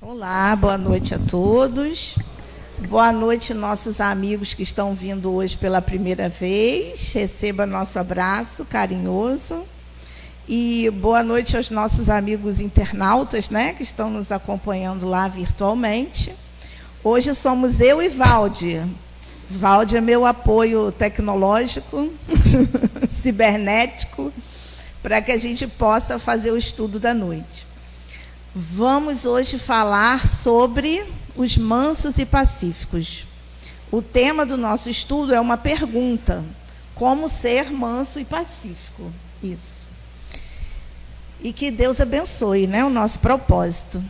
Olá, boa noite a todos. Boa noite, nossos amigos que estão vindo hoje pela primeira vez. Receba nosso abraço carinhoso. E boa noite aos nossos amigos internautas, né, que estão nos acompanhando lá virtualmente. Hoje somos eu e Valde. Valde é meu apoio tecnológico, cibernético, para que a gente possa fazer o estudo da noite. Vamos hoje falar sobre os mansos e pacíficos. O tema do nosso estudo é uma pergunta: como ser manso e pacífico? Isso. E que Deus abençoe, né, o nosso propósito.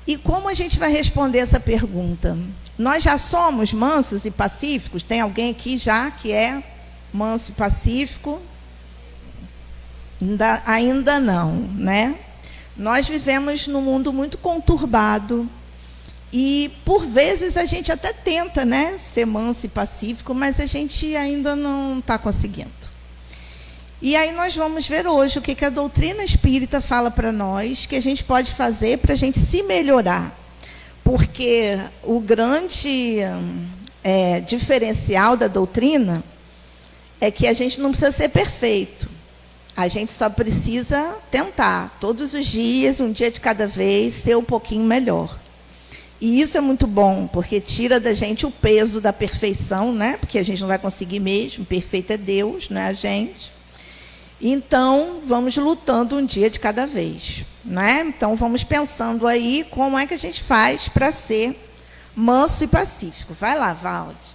E como a gente vai responder essa pergunta? Nós já somos mansos e pacíficos? Tem alguém aqui já que é manso e pacífico? Ainda não, né? Nós vivemos num mundo muito conturbado e, por vezes, a gente até tenta, né, ser manso e pacífico, mas a gente ainda não está conseguindo. E aí nós vamos ver hoje o que a doutrina espírita fala para nós, que a gente pode fazer para a gente se melhorar. Porque o grande diferencial da doutrina é que a gente não precisa ser perfeito. A gente só precisa tentar, todos os dias, um dia de cada vez, ser um pouquinho melhor. E isso é muito bom, porque tira da gente o peso da perfeição, né? Porque a gente não vai conseguir mesmo, perfeito é Deus, não é a gente. Então, vamos lutando um dia de cada vez, né? Então, vamos pensando aí como é que a gente faz para ser manso e pacífico. Vai lá, Valde.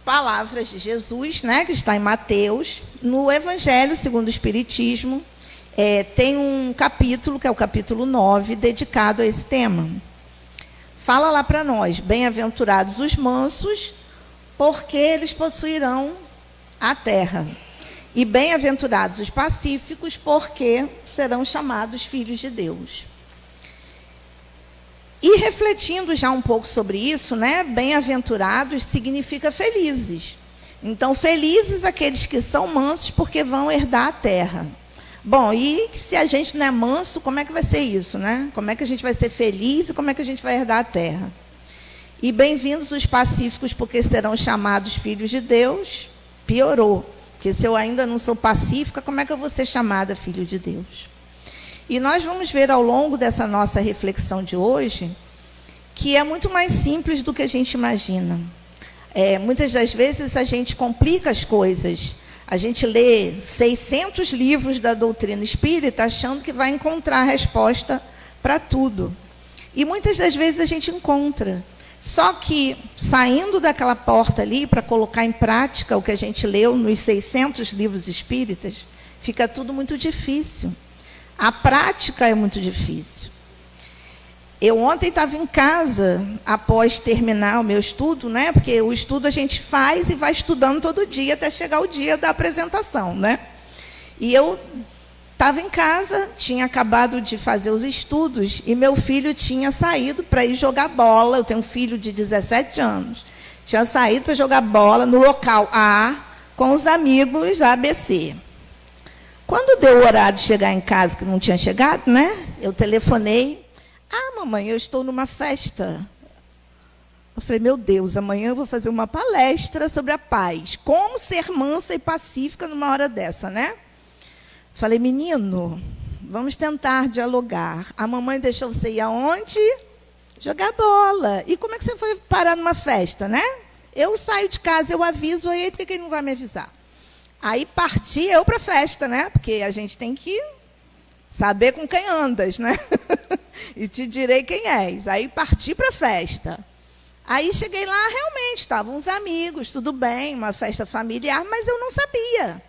Palavras de Jesus, né, que está em Mateus, no Evangelho segundo o Espiritismo, tem um capítulo, que é o capítulo 9, dedicado a esse tema. Fala lá para nós: bem-aventurados os mansos, porque eles possuirão a terra. E bem-aventurados os pacíficos, porque serão chamados filhos de Deus. E refletindo já um pouco sobre isso, né, bem-aventurados significa felizes. Então, felizes aqueles que são mansos, porque vão herdar a terra. Bom, e se a gente não é manso, como é que vai ser isso, né? Como é que a gente vai ser feliz e como é que a gente vai herdar a terra? E bem-vindos os pacíficos, porque serão chamados filhos de Deus. Piorou, porque se eu ainda não sou pacífica, como é que eu vou ser chamada filho de Deus? E nós vamos ver ao longo dessa nossa reflexão de hoje que é muito mais simples do que a gente imagina. Muitas das vezes a gente complica as coisas. A gente lê 600 livros da doutrina espírita achando que vai encontrar a resposta para tudo. E muitas das vezes a gente encontra. Só que, saindo daquela porta ali para colocar em prática o que a gente leu nos 600 livros espíritas, fica tudo muito difícil. A prática é muito difícil. Eu ontem estava em casa, após terminar o meu estudo, né? Porque o estudo a gente faz e vai estudando todo dia até chegar o dia da apresentação, né? E eu estava em casa, tinha acabado de fazer os estudos e meu filho tinha saído para ir jogar bola. Eu tenho um filho de 17 anos. Tinha saído para jogar bola no local A com os amigos ABC. Quando deu o horário de chegar em casa, que não tinha chegado, né? Eu telefonei. Ah, mamãe, eu estou numa festa. Eu falei, meu Deus, amanhã eu vou fazer uma palestra sobre a paz. Como ser mansa e pacífica numa hora dessa, né? Falei, menino, vamos tentar dialogar. A mamãe deixou você ir aonde? Jogar bola. E como é que você foi parar numa festa, né? Eu saio de casa, eu aviso aí, por que ele não vai me avisar? Aí parti eu para a festa, né? Porque a gente tem que saber com quem andas, né? E te direi quem és. Aí parti para a festa. Aí cheguei lá, realmente, estavam uns amigos, tudo bem, uma festa familiar, mas eu não sabia.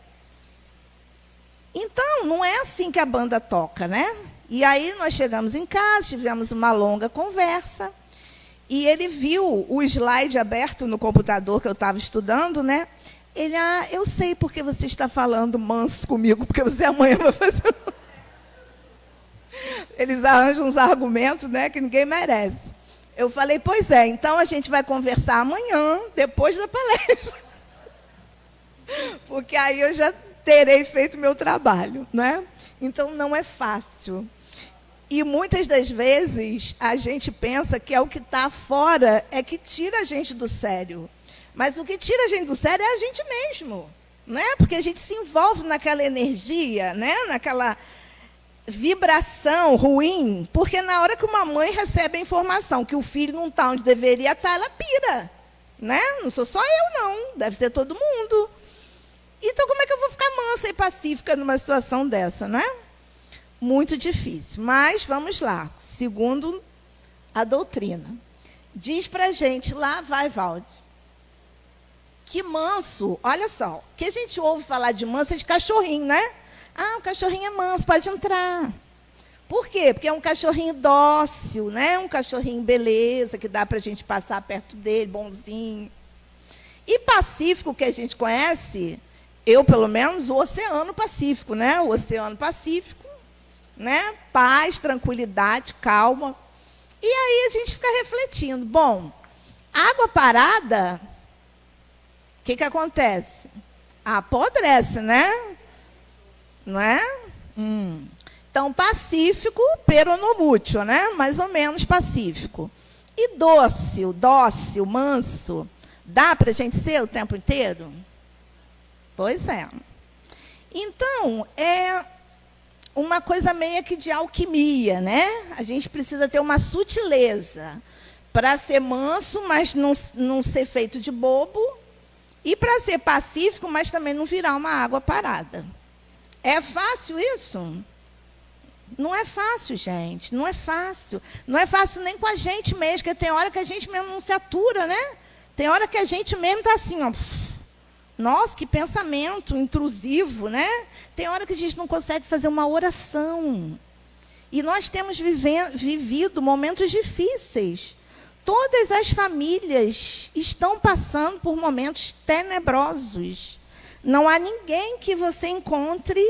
Então, não é assim que a banda toca, né? E aí nós chegamos em casa, tivemos uma longa conversa, e ele viu o slide aberto no computador que eu estava estudando, né? Ele, eu sei porque você está falando manso comigo, porque você amanhã vai fazer... Eles arranjam uns argumentos, né, que ninguém merece. Eu falei, pois é, então a gente vai conversar amanhã, depois da palestra. Porque aí eu já terei feito meu trabalho, né? Então, não é fácil. E muitas das vezes a gente pensa que é o que está fora é que tira a gente do sério. Mas o que tira a gente do sério é a gente mesmo, né? Porque a gente se envolve naquela energia, né? Naquela vibração ruim, porque na hora que uma mãe recebe a informação que o filho não está onde deveria estar, ela pira, né? Não sou só eu, não. Deve ser todo mundo. Então, como é que eu vou ficar mansa e pacífica numa situação dessa, né? Muito difícil. Mas, vamos lá. Segundo a doutrina. Diz para a gente, lá vai, Valde, que manso, olha só, que a gente ouve falar de manso é de cachorrinho, né? Ah, o cachorrinho é manso, pode entrar. Por quê? Porque é um cachorrinho dócil, né? Um cachorrinho beleza, que dá para a gente passar perto dele, bonzinho. E pacífico, que a gente conhece, eu, pelo menos, o Oceano Pacífico, né? O Oceano Pacífico, né? Paz, tranquilidade, calma. E aí a gente fica refletindo. Bom, água parada, o que acontece? Apodrece, né? Não é? Então, pacífico, peronomútil, né? Mais ou menos pacífico. E dócil, manso, dá para a gente ser o tempo inteiro? Pois é. Então, é uma coisa meio que de alquimia, né? A gente precisa ter uma sutileza para ser manso, mas não ser feito de bobo, e para ser pacífico, mas também não virar uma água parada. É fácil isso? Não é fácil, gente. Não é fácil. Não é fácil nem com a gente mesmo, porque tem hora que a gente mesmo não se atura, né? Tem hora que a gente mesmo está assim, ó. Nossa, que pensamento intrusivo, né? Tem hora que a gente não consegue fazer uma oração. E nós temos vivido momentos difíceis. Todas as famílias estão passando por momentos tenebrosos. Não há ninguém que você encontre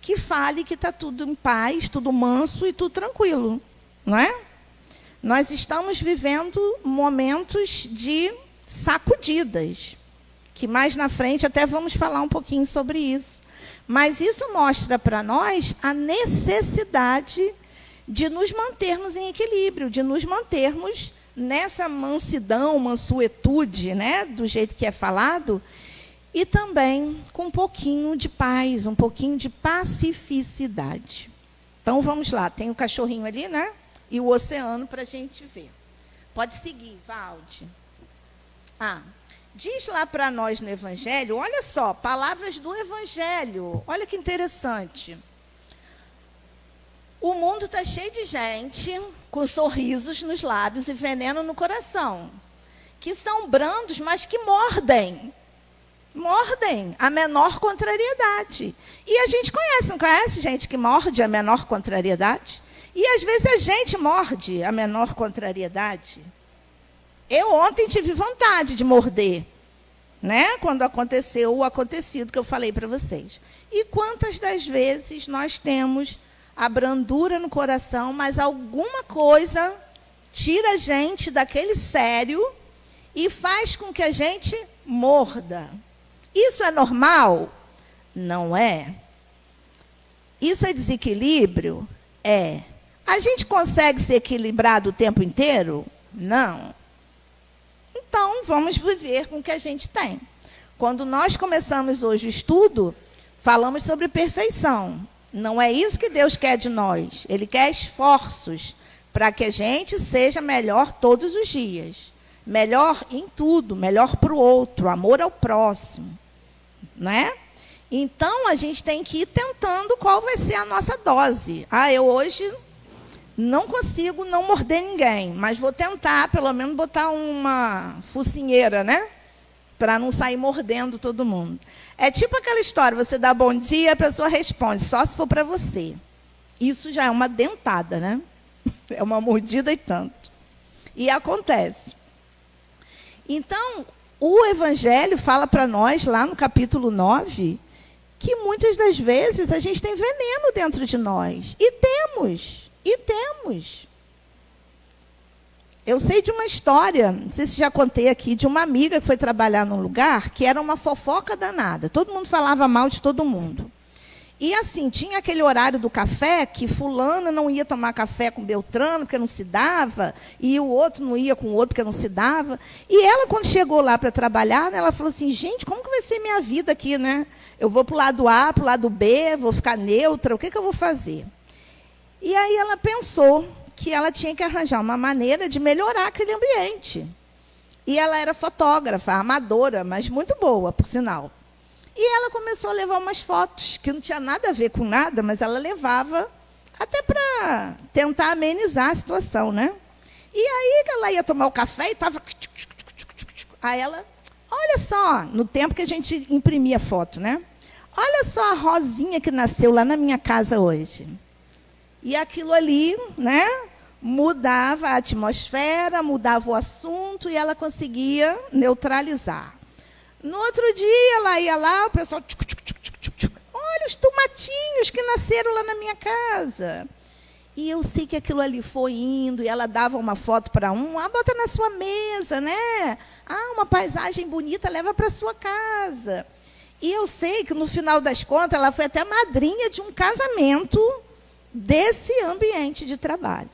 que fale que está tudo em paz, tudo manso e tudo tranquilo, não é? Nós estamos vivendo momentos de sacudidas, que mais na frente até vamos falar um pouquinho sobre isso. Mas isso mostra para nós a necessidade de nos mantermos em equilíbrio, de nos mantermos nessa mansidão, mansuetude, né, do jeito que é falado, e também com um pouquinho de paz, um pouquinho de pacificidade. Então, vamos lá. Tem o cachorrinho ali, né? E o oceano para a gente ver. Pode seguir, Valde. Diz lá para nós no Evangelho, olha só, palavras do Evangelho. Olha que interessante. O mundo está cheio de gente com sorrisos nos lábios e veneno no coração, que são brandos, mas que mordem. Mordem a menor contrariedade. E a gente conhece, não conhece gente que morde a menor contrariedade? E às vezes a gente morde a menor contrariedade. Eu ontem tive vontade de morder, né? Quando aconteceu o acontecido que eu falei para vocês. E quantas das vezes nós temos a brandura no coração, mas alguma coisa tira a gente daquele sério e faz com que a gente morda. Isso é normal? Não é. Isso é desequilíbrio? É. A gente consegue ser equilibrado o tempo inteiro? Não. Então, vamos viver com o que a gente tem. Quando nós começamos hoje o estudo, falamos sobre perfeição. Não é isso que Deus quer de nós. Ele quer esforços para que a gente seja melhor todos os dias. Melhor em tudo, melhor para o outro, amor ao próximo, né? Então, a gente tem que ir tentando qual vai ser a nossa dose. Eu hoje não consigo não morder ninguém, mas vou tentar, pelo menos, botar uma focinheira, né? Para não sair mordendo todo mundo. É tipo aquela história, você dá bom dia, a pessoa responde, só se for para você. Isso já é uma dentada, né? É uma mordida e tanto. E acontece. Então, o Evangelho fala para nós, lá no capítulo 9, que muitas das vezes a gente tem veneno dentro de nós. E temos. Eu sei de uma história, não sei se já contei aqui, de uma amiga que foi trabalhar num lugar que era uma fofoca danada. Todo mundo falava mal de todo mundo. E assim, tinha aquele horário do café que fulana não ia tomar café com Beltrano, porque não se dava, e o outro não ia com o outro, porque não se dava. E ela, quando chegou lá para trabalhar, né, ela falou assim, gente, como que vai ser minha vida aqui, né? Eu vou para o lado A, para o lado B, vou ficar neutra, o que eu vou fazer? E aí ela pensou que ela tinha que arranjar uma maneira de melhorar aquele ambiente. E ela era fotógrafa, amadora, mas muito boa, por sinal. E ela começou a levar umas fotos, que não tinha nada a ver com nada, mas ela levava até para tentar amenizar a situação, né? E aí ela ia tomar o café e estava... Aí ela, olha só, no tempo que a gente imprimia foto, né? Olha só a rosinha que nasceu lá na minha casa hoje. E aquilo ali, né, mudava a atmosfera, mudava o assunto e ela conseguia neutralizar. No outro dia, ela ia lá, o pessoal... Olha os tomatinhos que nasceram lá na minha casa. E eu sei que aquilo ali foi indo, e ela dava uma foto para um, bota na sua mesa, né? Uma paisagem bonita, leva para a sua casa. E eu sei que, no final das contas, ela foi até madrinha de um casamento desse ambiente de trabalho.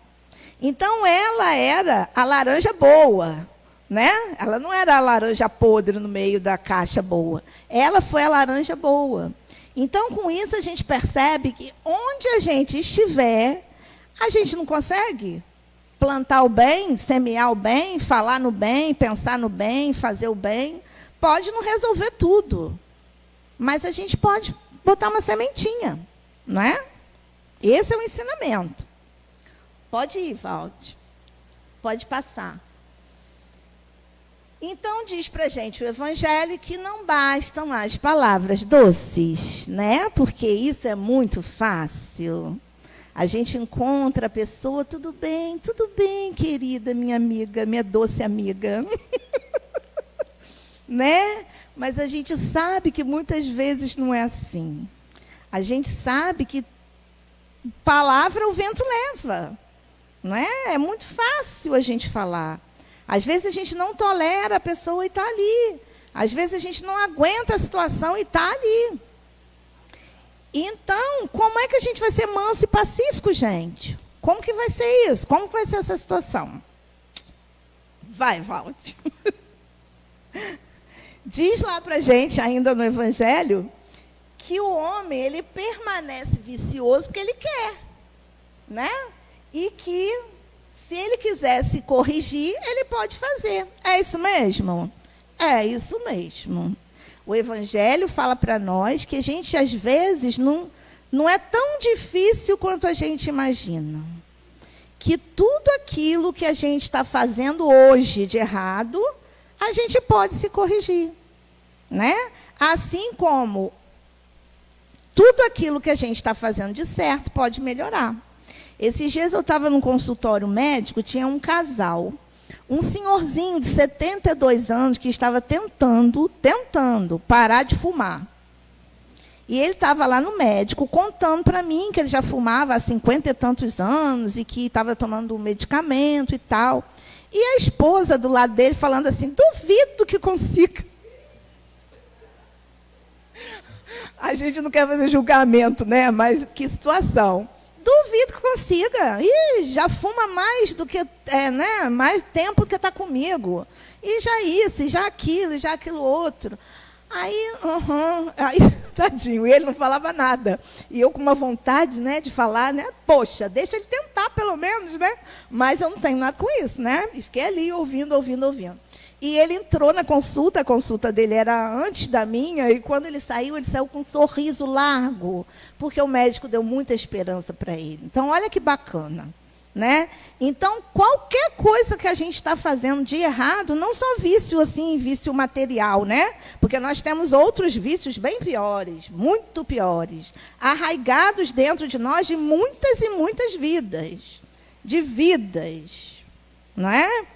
Então, ela era a laranja boa, né? Ela não era a laranja podre no meio da caixa boa. Ela foi a laranja boa. Então, com isso, a gente percebe que onde a gente estiver, a gente não consegue plantar o bem, semear o bem, falar no bem, pensar no bem, fazer o bem. Pode não resolver tudo, mas a gente pode botar uma sementinha, não é? Esse é o ensinamento. Pode ir, Valde. Pode passar. Então, diz para a gente o Evangelho que não bastam as palavras doces, né? Porque isso é muito fácil. A gente encontra a pessoa, tudo bem, querida, minha amiga, minha doce amiga. Né? Mas a gente sabe que muitas vezes não é assim. A gente sabe que palavra o vento leva. Não é? É muito fácil a gente falar. Às vezes a gente não tolera a pessoa e está ali. Às vezes a gente não aguenta a situação e está ali. Então, como é que a gente vai ser manso e pacífico, gente? Como que vai ser isso? Como que vai ser essa situação? Vai, Valde. Diz lá para a gente, ainda no Evangelho, que o homem ele permanece vicioso porque ele quer. Né? E que, se ele quiser se corrigir, ele pode fazer. É isso mesmo? É isso mesmo. O Evangelho fala para nós que a gente, às vezes, não é tão difícil quanto a gente imagina. Que tudo aquilo que a gente está fazendo hoje de errado, a gente pode se corrigir. Né? Assim como tudo aquilo que a gente está fazendo de certo pode melhorar. Esses dias eu estava num consultório médico, tinha um casal, um senhorzinho de 72 anos que estava tentando parar de fumar. E ele estava lá no médico contando para mim que ele já fumava há 50 e tantos anos e que estava tomando um medicamento e tal. E a esposa do lado dele falando assim, duvido que consiga. A gente não quer fazer julgamento, né? Mas que situação. Duvido que consiga. E já fuma mais do que, né? Mais tempo do que está comigo. E já isso, e já aquilo outro. Aí, aí, tadinho, ele não falava nada. E eu com uma vontade, né, de falar, né? Poxa, deixa ele tentar pelo menos, né? Mas eu não tenho nada com isso, né? E fiquei ali ouvindo. E ele entrou na consulta, a consulta dele era antes da minha, e quando ele saiu com um sorriso largo, porque o médico deu muita esperança para ele. Então, olha que bacana. Né? Então, qualquer coisa que a gente está fazendo de errado, não só vício assim, vício material, né? Porque nós temos outros vícios bem piores, muito piores, arraigados dentro de nós de muitas e muitas vidas, não é?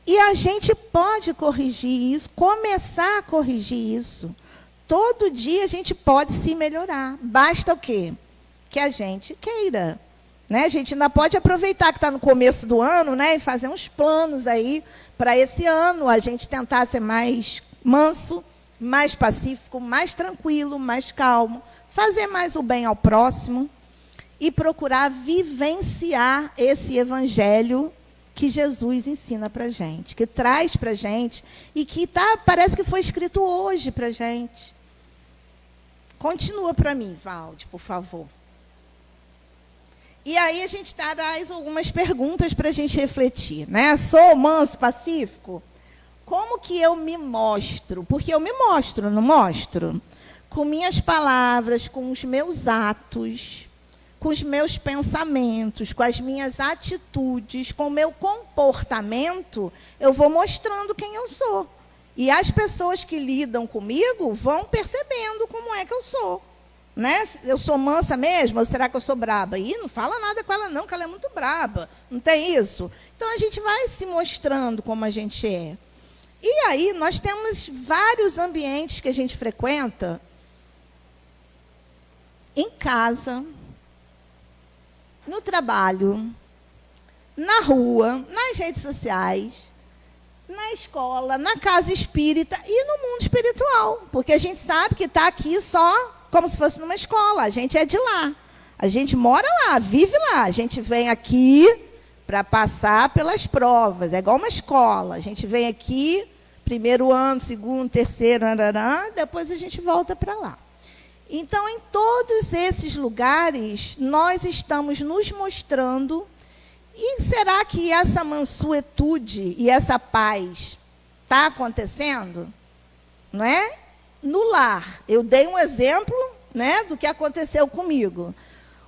E a gente pode corrigir isso, começar a corrigir isso. Todo dia a gente pode se melhorar. Basta o quê? Que a gente queira. Né? A gente ainda pode aproveitar que está no começo do ano, né? E fazer uns planos aí para esse ano, a gente tentar ser mais manso, mais pacífico, mais tranquilo, mais calmo, fazer mais o bem ao próximo e procurar vivenciar esse evangelho que Jesus ensina para a gente, que traz para a gente e que parece que foi escrito hoje para a gente. Continua para mim, Valde, por favor. E aí a gente traz algumas perguntas para a gente refletir, né? Sou manso, pacífico? Como que eu me mostro? Porque eu me mostro, não mostro? Com minhas palavras, com os meus atos, com os meus pensamentos, com as minhas atitudes, com o meu comportamento, eu vou mostrando quem eu sou. E as pessoas que lidam comigo vão percebendo como é que eu sou. Né? Eu sou mansa mesmo? Ou será que eu sou braba? Ih, não fala nada com ela não, que ela é muito braba. Não tem isso? Então, a gente vai se mostrando como a gente é. E aí, nós temos vários ambientes que a gente frequenta, em casa, no trabalho, na rua, nas redes sociais, na escola, na casa espírita e no mundo espiritual. Porque a gente sabe que está aqui só como se fosse numa escola. A gente é de lá. A gente mora lá, vive lá. A gente vem aqui para passar pelas provas. É igual uma escola. A gente vem aqui, primeiro ano, segundo, terceiro, depois a gente volta para lá. Então, em todos esses lugares, nós estamos nos mostrando. E será que essa mansuetude e essa paz está acontecendo? Não é? No lar. Eu dei um exemplo, né, do que aconteceu comigo.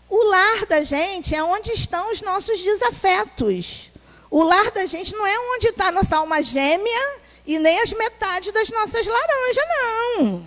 O lar da gente é onde estão os nossos desafetos. O lar da gente não é onde está a nossa alma gêmea e nem as metades das nossas laranjas, não.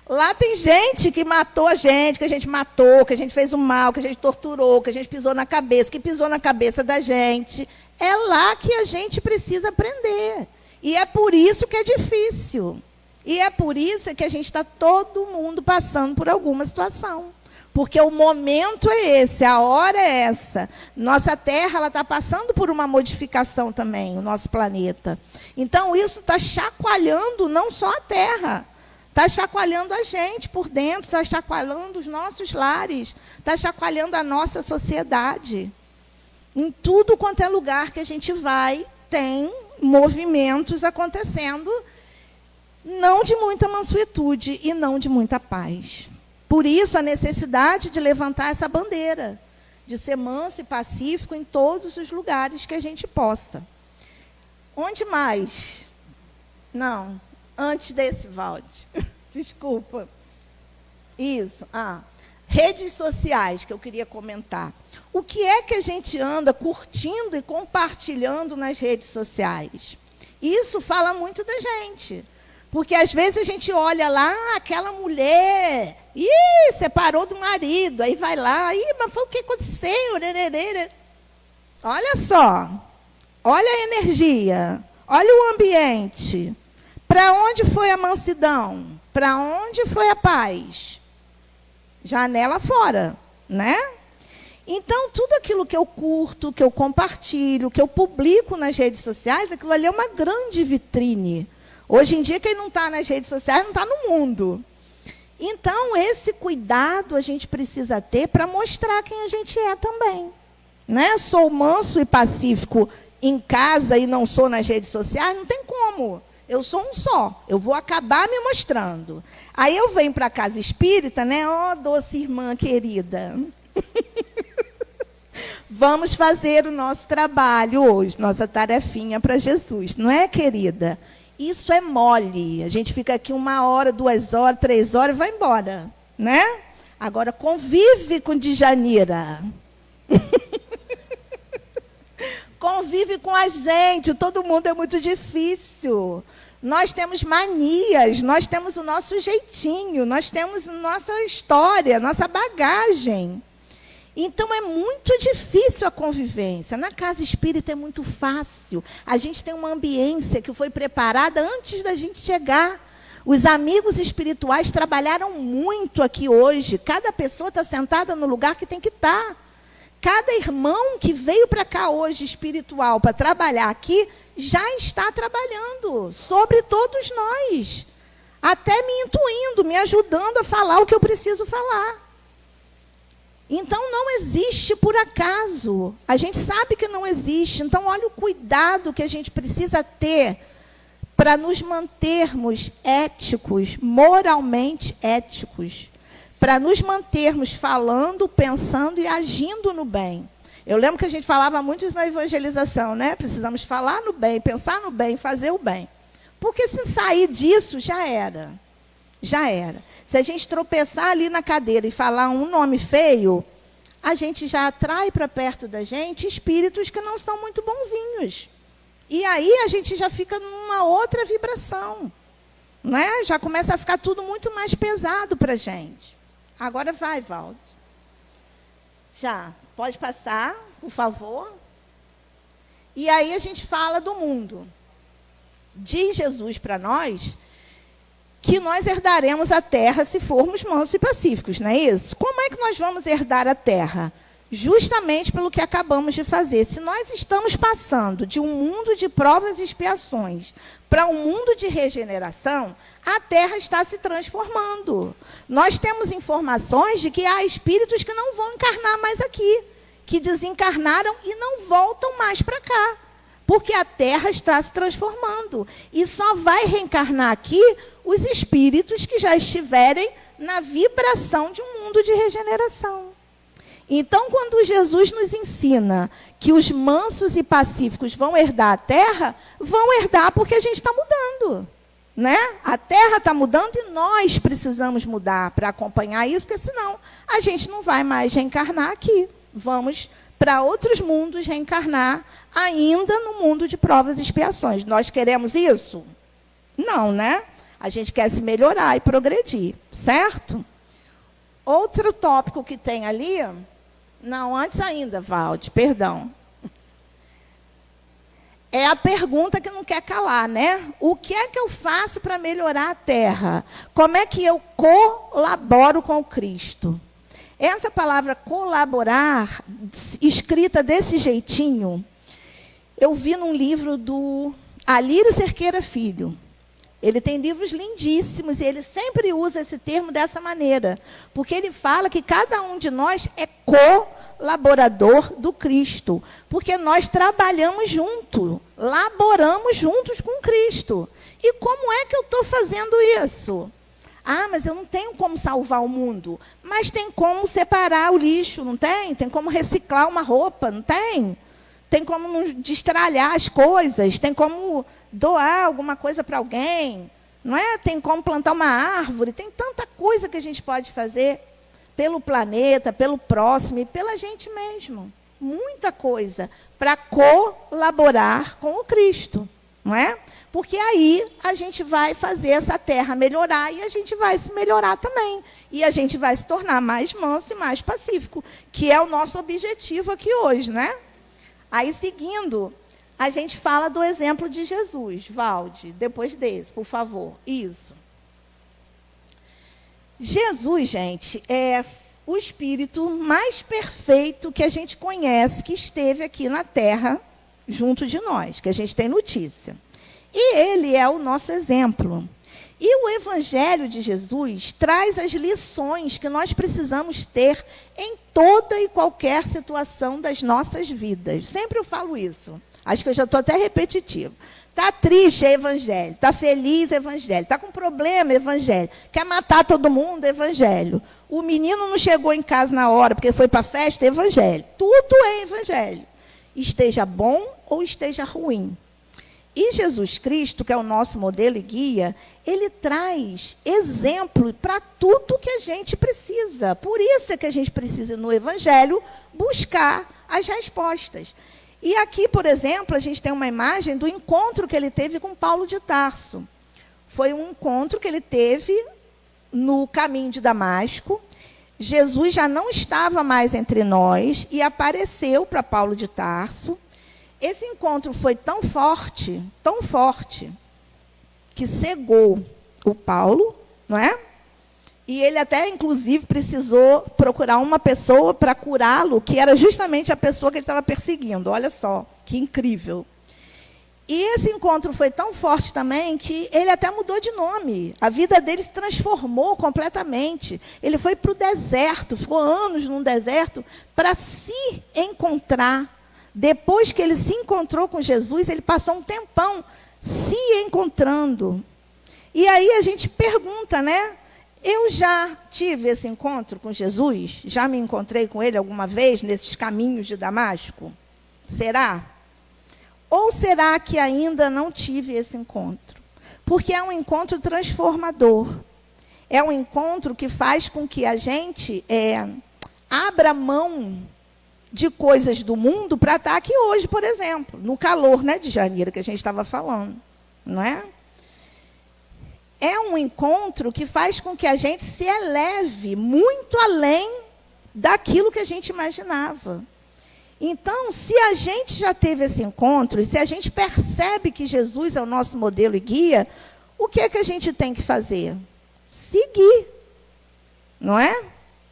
Lá tem gente que matou a gente, que a gente matou, que a gente fez o mal, que a gente torturou, que a gente pisou na cabeça, que pisou na cabeça da gente. É lá que a gente precisa aprender. E é por isso que é difícil. E é por isso que a gente está todo mundo passando por alguma situação. Porque o momento é esse, a hora é essa. Nossa Terra está passando por uma modificação também, o nosso planeta. Então, isso está chacoalhando não só a Terra, está chacoalhando a gente por dentro, está chacoalhando os nossos lares, está chacoalhando a nossa sociedade. Em tudo quanto é lugar que a gente vai, tem movimentos acontecendo, não de muita mansuetude e não de muita paz. Por isso, a necessidade de levantar essa bandeira, de ser manso e pacífico em todos os lugares que a gente possa. Onde mais? Não. Antes desse, Valde. Desculpa. Isso. Redes sociais, que eu queria comentar. O que é que a gente anda curtindo e compartilhando nas redes sociais? Isso fala muito da gente. Porque, às vezes, a gente olha lá, aquela mulher, separou do marido, aí vai lá, mas foi o que aconteceu? Olha só. Olha a energia. Olha o ambiente. Para onde foi a mansidão? Para onde foi a paz? Janela fora, né? Então, tudo aquilo que eu curto, que eu compartilho, que eu publico nas redes sociais, aquilo ali é uma grande vitrine. Hoje em dia, quem não está nas redes sociais não está no mundo. Então, esse cuidado a gente precisa ter para mostrar quem a gente é também. Né? Sou manso e pacífico em casa e não sou nas redes sociais, não tem como. Eu sou um só. Eu vou acabar me mostrando. Aí eu venho para a casa espírita, né? Ó, doce irmã querida. Vamos fazer o nosso trabalho hoje, nossa tarefinha para Jesus. Não é, querida? Isso é mole. A gente fica aqui 1 hora, 2 horas, 3 horas e vai embora. Né? Agora, convive com Djanira. Convive com a gente. Todo mundo é muito difícil. Nós temos manias, nós temos o nosso jeitinho, nós temos nossa história, nossa bagagem. Então, é muito difícil a convivência. Na casa espírita é muito fácil. A gente tem uma ambiência que foi preparada antes da gente chegar. Os amigos espirituais trabalharam muito aqui hoje. Cada pessoa está sentada no lugar que tem que estar. Cada irmão que veio para cá hoje, espiritual, para trabalhar aqui, já está trabalhando sobre todos nós. até me intuindo, me ajudando a falar o que eu preciso falar. Então, não existe por acaso. A gente sabe que não existe. Então, olha o cuidado que a gente precisa ter para nos mantermos éticos, moralmente éticos, para nos mantermos falando, pensando e agindo no bem. Eu lembro que a gente falava muito isso na evangelização, né? Precisamos falar no bem, pensar no bem, fazer o bem. Porque se sair disso, já era. Já era. Se a gente tropeçar ali na cadeira e falar um nome feio, a gente já atrai para perto da gente espíritos que não são muito bonzinhos. E aí a gente já fica numa outra vibração, né? Já começa a ficar tudo muito mais pesado para a gente. Agora vai, Valde. Já, pode passar, por favor. E aí a gente fala do mundo. Diz Jesus para nós que nós herdaremos a terra se formos mansos e pacíficos, não é isso? Como é que nós vamos herdar a terra? Justamente pelo que acabamos de fazer. Se nós estamos passando de um mundo de provas e expiações para um mundo de regeneração, a Terra está se transformando. Nós temos informações de que há espíritos que não vão encarnar mais aqui, que desencarnaram e não voltam mais para cá, porque a Terra está se transformando. E só vai reencarnar aqui os espíritos que já estiverem na vibração de um mundo de regeneração. Então, quando Jesus nos ensina que os mansos e pacíficos vão herdar a terra, vão herdar porque a gente está mudando, né? A terra está mudando e nós precisamos mudar para acompanhar isso, porque senão a gente não vai mais reencarnar aqui. Vamos para outros mundos reencarnar ainda no mundo de provas e expiações. Nós queremos isso? Não, né? A gente quer se melhorar e progredir, certo? Outro tópico que tem ali... Não, antes ainda, Valde, perdão. É a pergunta que não quer calar, né? O que é que eu faço para melhorar a terra? Como é que eu colaboro com o Cristo? Essa palavra colaborar, escrita desse jeitinho, eu vi num livro do Alírio Cerqueira Filho. Ele tem livros lindíssimos e ele sempre usa esse termo dessa maneira, porque ele fala que cada um de nós é colaborador do Cristo, porque nós trabalhamos junto, laboramos juntos com Cristo. E como é que eu estou fazendo isso? Ah, mas eu não tenho como salvar o mundo. Mas tem como separar o lixo, não tem? Tem como reciclar uma roupa, não tem? Tem como não destralhar as coisas, tem como doar alguma coisa para alguém, não é? Tem como plantar uma árvore, tem tanta coisa que a gente pode fazer pelo planeta, pelo próximo e pela gente mesmo. Muita coisa para colaborar com o Cristo, não é? Porque aí a gente vai fazer essa terra melhorar e a gente vai se melhorar também. E a gente vai se tornar mais manso e mais pacífico, que é o nosso objetivo aqui hoje, né? Aí, seguindo, a gente fala do exemplo de Jesus. Valde, depois desse, por favor. Isso. Jesus, gente, é o espírito mais perfeito que a gente conhece, que esteve aqui na Terra, junto de nós, que a gente tem notícia. E ele é o nosso exemplo. E o Evangelho de Jesus traz as lições que nós precisamos ter em toda e qualquer situação das nossas vidas. Sempre eu falo isso. Acho que eu já estou até repetitivo. Está triste, é Evangelho. Está feliz, é Evangelho. Está com problema, é Evangelho. Quer matar todo mundo, é Evangelho. O menino não chegou em casa na hora porque foi para a festa, é Evangelho. Tudo é Evangelho. Esteja bom ou esteja ruim. E Jesus Cristo, que é o nosso modelo e guia, ele traz exemplo para tudo que a gente precisa. Por isso é que a gente precisa, no Evangelho, buscar as respostas. E aqui, por exemplo, a gente tem uma imagem do encontro que ele teve com Paulo de Tarso. Foi um encontro que ele teve no caminho de Damasco. Jesus já não estava mais entre nós e apareceu para Paulo de Tarso. Esse encontro foi tão forte, que cegou o Paulo, não é? E ele até, inclusive, precisou procurar uma pessoa para curá-lo, que era justamente a pessoa que ele estava perseguindo. Olha só, que incrível. E esse encontro foi tão forte também que ele até mudou de nome. A vida dele se transformou completamente. Ele foi para o deserto, ficou anos num deserto para se encontrar. Depois que ele se encontrou com Jesus, ele passou um tempão se encontrando. E aí a gente pergunta, né? Eu já tive esse encontro com Jesus? Já me encontrei com ele alguma vez nesses caminhos de Damasco? Será? Ou será que ainda não tive esse encontro? Porque é um encontro transformador. É um encontro que faz com que a gente abra mão de coisas do mundo para estar aqui hoje, por exemplo, no calor, né, de janeiro, que a gente estava falando. Não é? É um encontro que faz com que a gente se eleve muito além daquilo que a gente imaginava. Então, se a gente já teve esse encontro, e se a gente percebe que Jesus é o nosso modelo e guia, o que é que a gente tem que fazer? Seguir. Não é?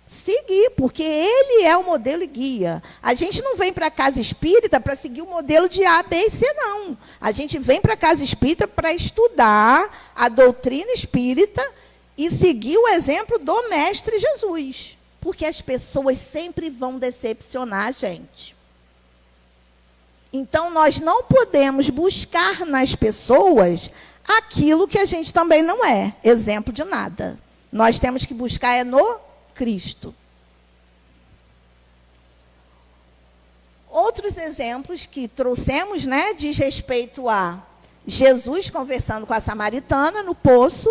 Seguir, porque ele é o modelo e guia. A gente não vem para a casa espírita para seguir o modelo de A, B e C, não. A gente vem para a casa espírita para estudar a doutrina espírita e seguir o exemplo do Mestre Jesus. Porque as pessoas sempre vão decepcionar a gente. Então, nós não podemos buscar nas pessoas aquilo que a gente também não é, exemplo de nada. Nós temos que buscar no Cristo. Outros exemplos que trouxemos, né, diz respeito a Jesus conversando com a samaritana no poço,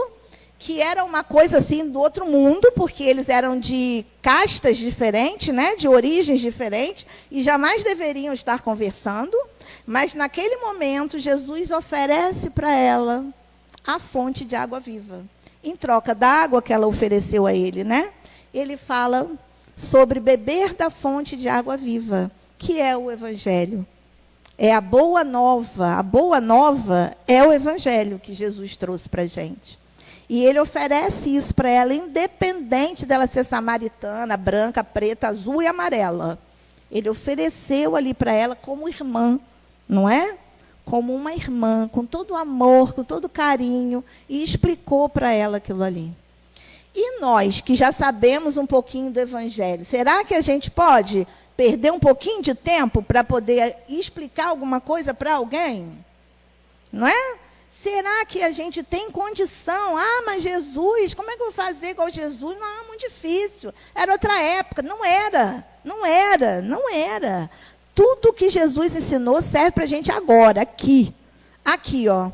que era uma coisa assim do outro mundo, porque eles eram de castas diferentes, né, de origens diferentes, e jamais deveriam estar conversando, mas naquele momento Jesus oferece para ela a fonte de água viva. Em troca da água que ela ofereceu a ele, né? Ele fala sobre beber da fonte de água viva, que é o Evangelho. É a boa nova. A boa nova é o Evangelho que Jesus trouxe para a gente. E ele oferece isso para ela, independente dela ser samaritana, branca, preta, azul e amarela. Ele ofereceu ali para ela como irmã, não é? Como uma irmã, com todo o amor, com todo o carinho, e explicou para ela aquilo ali. E nós, que já sabemos um pouquinho do Evangelho, será que a gente pode perder um pouquinho de tempo para poder explicar alguma coisa para alguém? Não é? Será que a gente tem condição? Ah, mas Jesus, como é que eu vou fazer igual Jesus? Não, é muito difícil. Era outra época. Não era. Tudo que Jesus ensinou serve para a gente agora, aqui. Aqui, ó.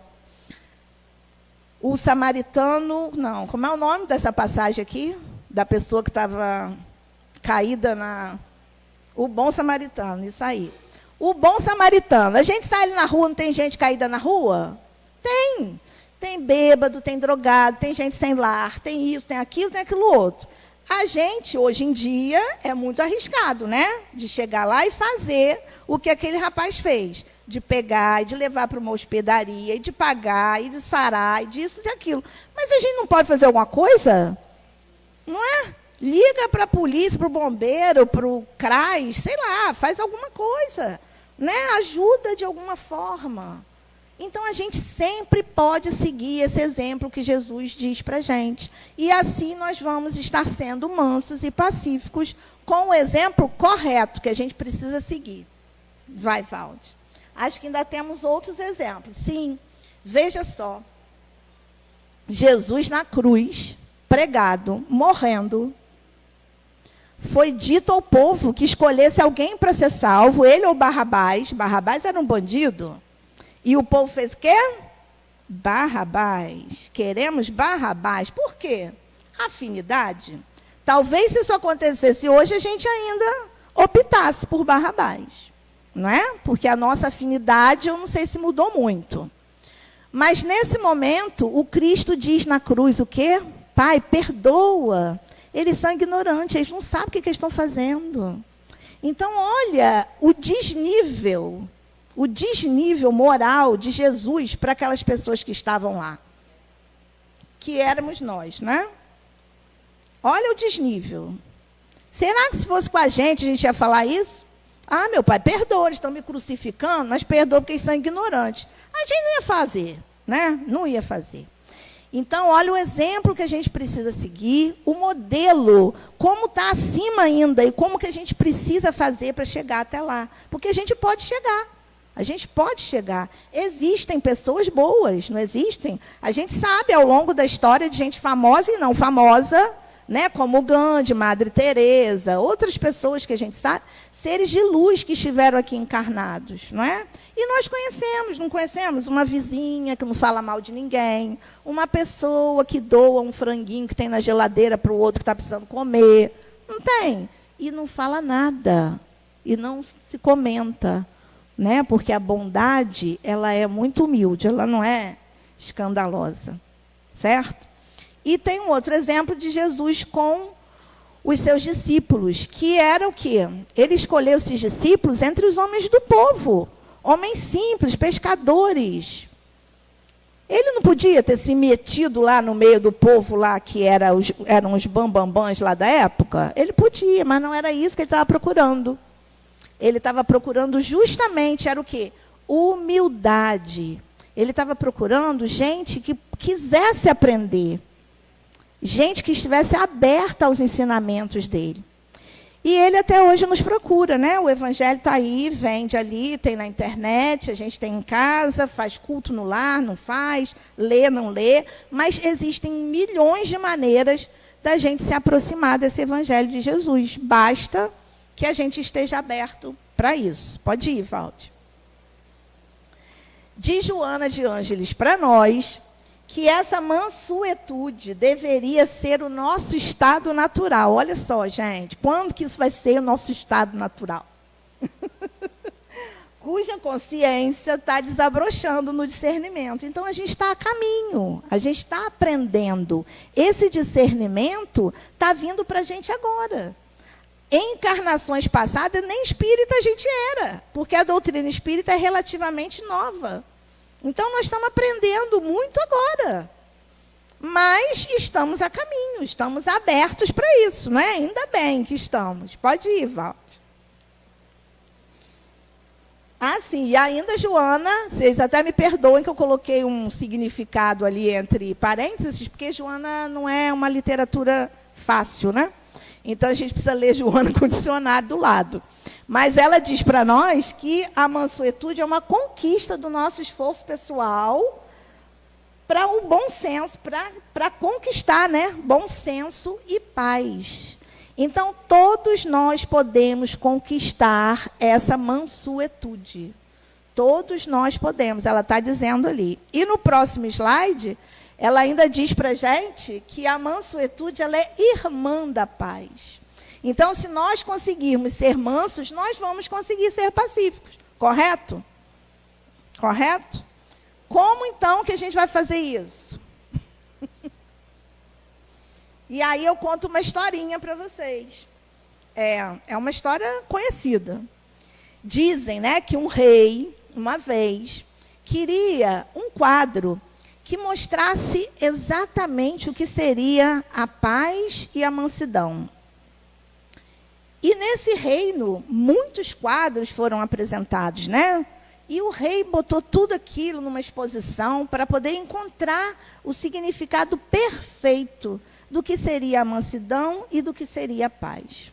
O samaritano, não, como é o nome dessa passagem aqui? Da pessoa que estava caída na... O bom samaritano, isso aí. O bom samaritano. A gente sai ali na rua, não tem gente caída na rua? Tem. Tem bêbado, tem drogado, tem gente sem lar, tem isso, tem aquilo outro. A gente, hoje em dia, é muito arriscado, né? De chegar lá e fazer o que aquele rapaz fez. De pegar e de levar para uma hospedaria, e de pagar, e de sarar, e disso, de aquilo. Mas a gente não pode fazer alguma coisa? Não é? Liga para a polícia, para o bombeiro, para o CRAS, sei lá, faz alguma coisa. Né? Ajuda de alguma forma. Então, a gente sempre pode seguir esse exemplo que Jesus diz para a gente. E assim nós vamos estar sendo mansos e pacíficos com o exemplo correto que a gente precisa seguir. Vai, Valde. Acho que ainda temos outros exemplos. Sim, veja só. Jesus na cruz, pregado, morrendo. Foi dito ao povo que escolhesse alguém para ser salvo, ele ou Barrabás. Barrabás era um bandido. E o povo fez o quê? Barrabás. Queremos Barrabás. Por quê? Afinidade. Talvez se isso acontecesse hoje, a gente ainda optasse por Barrabás. Não é? Porque a nossa afinidade, eu não sei se mudou muito. Mas, nesse momento, o Cristo diz na cruz o quê? Pai, perdoa. Eles são ignorantes, eles não sabem o que eles estão fazendo. Então, olha o desnível moral de Jesus para aquelas pessoas que estavam lá. Que éramos nós, né? Olha o desnível. Será que se fosse com a gente ia falar isso? Ah, meu pai, perdoa, eles estão me crucificando, mas perdoa porque eles são ignorantes. A gente não ia fazer, né? Não ia fazer. Então, olha o exemplo que a gente precisa seguir, o modelo, como está acima ainda e como que a gente precisa fazer para chegar até lá. Porque a gente pode chegar. A gente pode chegar. Existem pessoas boas, não existem? A gente sabe ao longo da história de gente famosa e não famosa, né, como Gandhi, Madre Teresa, outras pessoas que a gente sabe, seres de luz que estiveram aqui encarnados, não é? E nós conhecemos, não conhecemos? Uma vizinha que não fala mal de ninguém, uma pessoa que doa um franguinho que tem na geladeira para o outro que está precisando comer. Não tem. E não fala nada. E não se comenta. Né? Porque a bondade, ela é muito humilde, ela não é escandalosa. Certo? E tem um outro exemplo de Jesus com os seus discípulos, que era o quê? Ele escolheu esses discípulos entre os homens do povo. Homens simples, pescadores. Ele não podia ter se metido lá no meio do povo, lá que eram os bambambãs lá da época? Ele podia, mas não era isso que ele estava procurando. Ele estava procurando justamente, era o quê? Humildade. Ele estava procurando gente que quisesse aprender. Gente que estivesse aberta aos ensinamentos dele. E ele até hoje nos procura, né? O evangelho está aí, vende ali, tem na internet, a gente tem em casa, faz culto no lar, não faz, lê, não lê, mas existem milhões de maneiras da gente se aproximar desse evangelho de Jesus. Basta que a gente esteja aberto para isso. Pode ir, Valde. Diz Joana de Ângeles para nós que essa mansuetude deveria ser o nosso estado natural. Olha só, gente, quando que isso vai ser o nosso estado natural? Cuja consciência está desabrochando no discernimento. Então, a gente está a caminho, a gente está aprendendo. Esse discernimento está vindo para a gente agora. Em encarnações passadas, nem espírita a gente era, porque a doutrina espírita é relativamente nova. Então, nós estamos aprendendo muito agora. Mas estamos a caminho, estamos abertos para isso, não é? Ainda bem que estamos. Pode ir, Valde. Ah, sim, e ainda, Joana, vocês até me perdoem que eu coloquei um significado ali entre parênteses, porque Joana não é uma literatura fácil, né? Então, a gente precisa ler Joana com o dicionário do lado. Mas ela diz para nós que a mansuetude é uma conquista do nosso esforço pessoal para o bom senso, para conquistar, né? Bom senso e paz. Então, todos nós podemos conquistar essa mansuetude. Todos nós podemos, ela está dizendo ali. E no próximo slide, ela ainda diz para a gente que a mansuetude ela é irmã da paz. Então, se nós conseguirmos ser mansos, nós vamos conseguir ser pacíficos. Correto? Correto? Como, então, que a gente vai fazer isso? E aí eu conto uma historinha para vocês. É uma história conhecida. Dizem, né, que um rei, uma vez, queria um quadro que mostrasse exatamente o que seria a paz e a mansidão. E nesse reino, muitos quadros foram apresentados, né? E o rei botou tudo aquilo numa exposição para poder encontrar o significado perfeito do que seria a mansidão e do que seria a paz.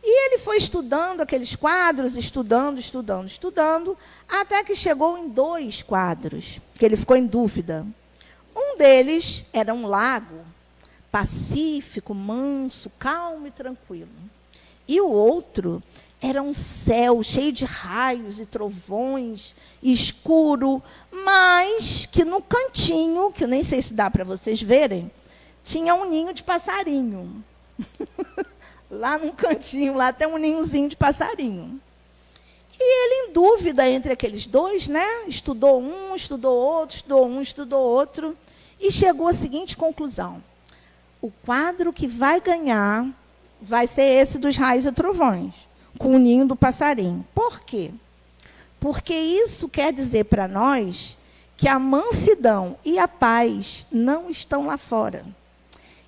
E ele foi estudando aqueles quadros, estudando, até que chegou em 2 quadros, que ele ficou em dúvida. Um deles era um lago pacífico, manso, calmo e tranquilo. E o outro era um céu cheio de raios e trovões, escuro, mas que no cantinho, que eu nem sei se dá para vocês verem, tinha um ninho de passarinho. Lá num cantinho, lá tem um ninhozinho de passarinho. E ele, em dúvida entre aqueles 2, né? Estudou um, estudou outro, estudou um, estudou outro, e chegou à seguinte conclusão. O quadro que vai ganhar vai ser esse dos raios e trovões, com o ninho do passarinho. Por quê? Porque isso quer dizer para nós que a mansidão e a paz não estão lá fora.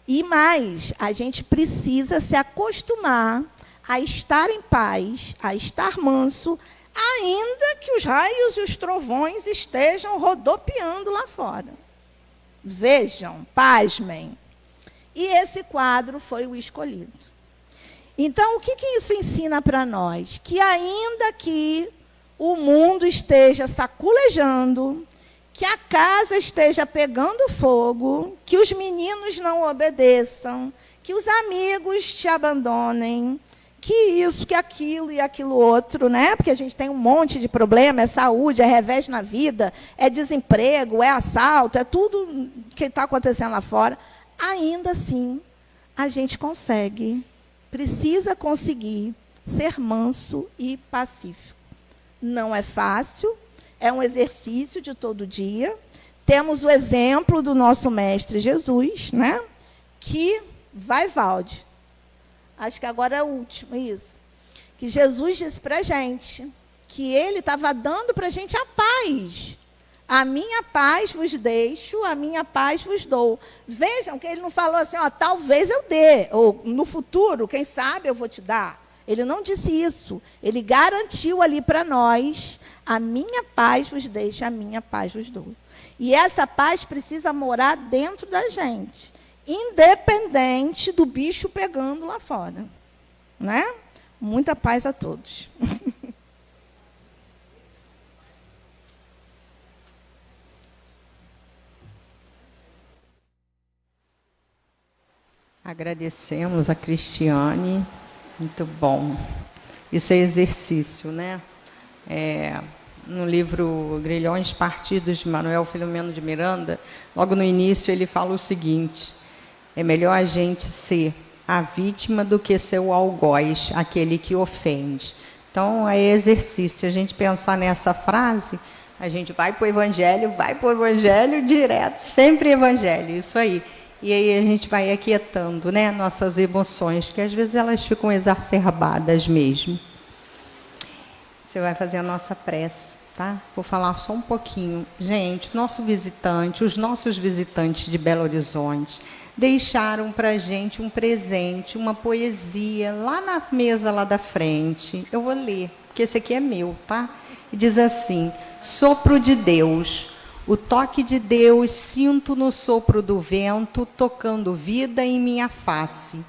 E mais, a gente precisa se acostumar a estar em paz, a estar manso, ainda que os raios e os trovões estejam rodopiando lá fora. Vejam, pasmem. E esse quadro foi o escolhido. Então, o que isso ensina para nós? Que ainda que o mundo esteja saculejando, que a casa esteja pegando fogo, que os meninos não obedeçam, que os amigos te abandonem, que isso, que aquilo e aquilo outro, né? Porque a gente tem um monte de problema, é saúde, é revés na vida, é desemprego, é assalto, é tudo que está acontecendo lá fora. Ainda assim, a gente precisa conseguir ser manso e pacífico. Não é fácil, é um exercício de todo dia. Temos o exemplo do nosso mestre Jesus, né? Que vai, Valde. Acho que agora é o último, isso. Que Jesus disse para a gente que ele estava dando para a gente a paz. A minha paz vos deixo, a minha paz vos dou. Vejam que ele não falou assim, ó, talvez eu dê, ou no futuro, quem sabe eu vou te dar. Ele não disse isso. Ele garantiu ali para nós, a minha paz vos deixo, a minha paz vos dou. E essa paz precisa morar dentro da gente, independente do bicho pegando lá fora. Né? Muita paz a todos. Agradecemos a Cristiane, muito bom. Isso é exercício, né? No livro Grilhões Partidos, de Manuel Filomeno de Miranda, logo no início ele fala o seguinte: é melhor a gente ser a vítima do que ser o algoz, aquele que ofende. Então, é exercício. A gente pensar nessa frase, a gente vai para o Evangelho direto, sempre Evangelho, isso aí. E aí a gente vai aquietando, né, nossas emoções, que às vezes elas ficam exacerbadas mesmo. Você vai fazer a nossa prece, tá? Vou falar só um pouquinho. Gente, os nossos visitantes de Belo Horizonte deixaram para a gente um presente, uma poesia, lá na mesa lá da frente. Eu vou ler, porque esse aqui é meu, tá? E diz assim: sopro de Deus. O toque de Deus sinto no sopro do vento, tocando vida em minha face.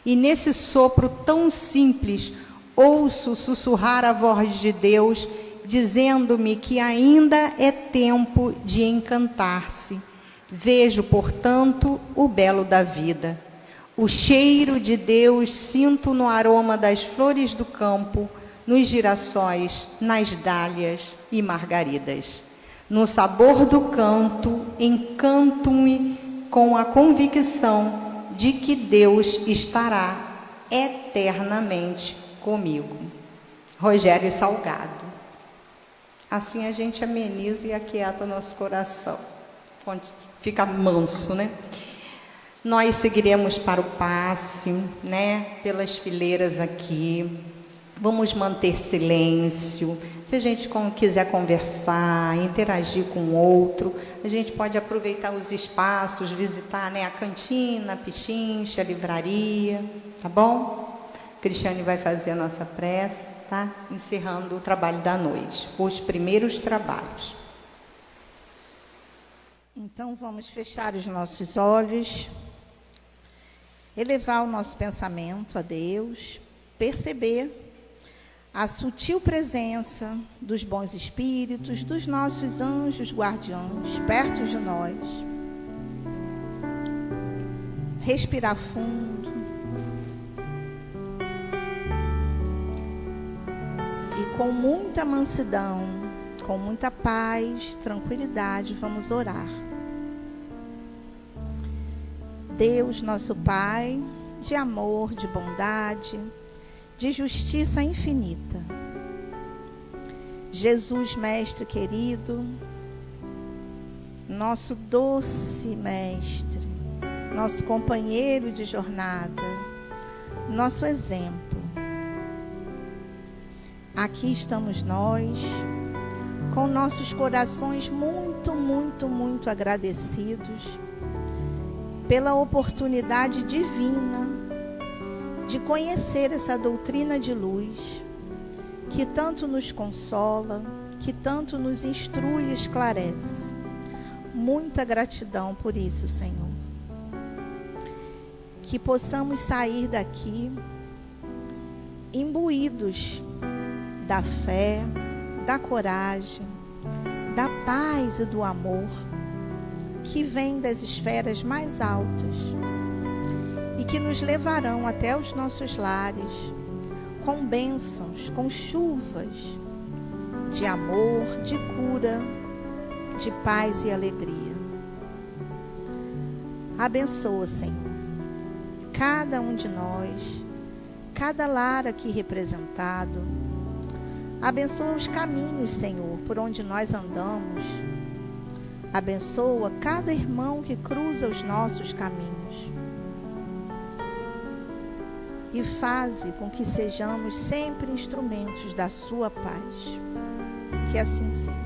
E nesse sopro tão simples, ouço sussurrar a voz de Deus, dizendo-me que ainda é tempo de encantar-se. Vejo, portanto, o belo da vida. O cheiro de Deus sinto no aroma das flores do campo, nos girassóis, nas dálias e margaridas. No sabor do canto, encanto-me com a convicção de que Deus estará eternamente comigo. Rogério Salgado. Assim a gente ameniza e aquieta nosso coração. Fica manso, né? Nós seguiremos para o passe, né? Pelas fileiras aqui. Vamos manter silêncio. Se a gente quiser conversar, interagir com o outro, a gente pode aproveitar os espaços, visitar, né, a cantina, a pichincha, a livraria, tá bom? Cristiane vai fazer a nossa prece, tá? Encerrando o trabalho da noite, os primeiros trabalhos. Então, vamos fechar os nossos olhos, elevar o nosso pensamento a Deus, perceber a sutil presença dos bons espíritos, dos nossos anjos guardiões, perto de nós. Respirar fundo. E com muita mansidão, com muita paz, tranquilidade, vamos orar. Deus, nosso Pai, de amor, de bondade, de justiça infinita. Jesus, Mestre querido, nosso doce Mestre, nosso companheiro de jornada, nosso exemplo. Aqui estamos nós, com nossos corações muito, muito, muito agradecidos pela oportunidade divina de conhecer essa doutrina de luz, que tanto nos consola, que tanto nos instrui e esclarece. Muita gratidão por isso, Senhor. Que possamos sair daqui imbuídos da fé, da coragem, da paz e do amor que vem das esferas mais altas e que nos levarão até os nossos lares com bênçãos, com chuvas de amor, de cura, de paz e alegria. Abençoa, Senhor, cada um de nós, cada lar aqui representado. Abençoa os caminhos, Senhor, por onde nós andamos. Abençoa cada irmão que cruza os nossos caminhos. E faze com que sejamos sempre instrumentos da sua paz. Que assim seja.